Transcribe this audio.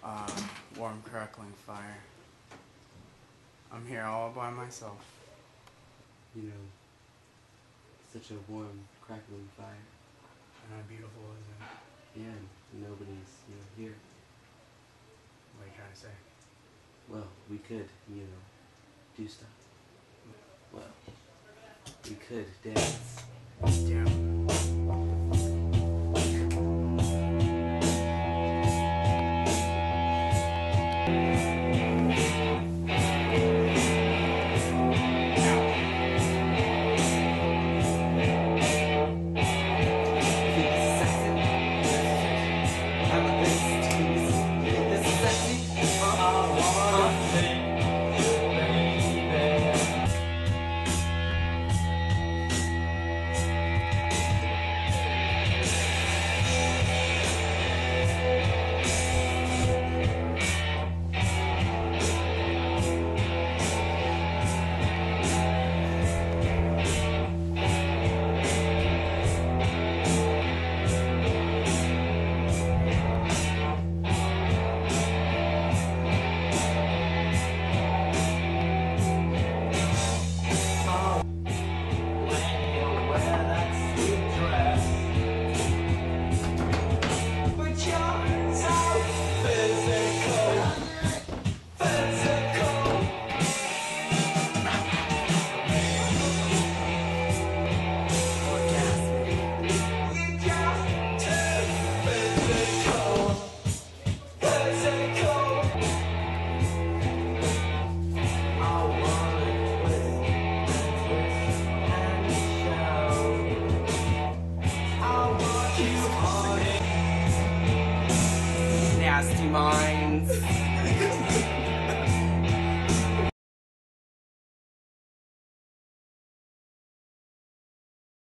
uh, warm crackling fire. I'm here all by myself. You know, such a warm, crackling fire. And how beautiful is it? Yeah, and nobody's, here. What are you trying to say? Well, we could, do stuff. Well, we could dance. Damn. Nasty minds.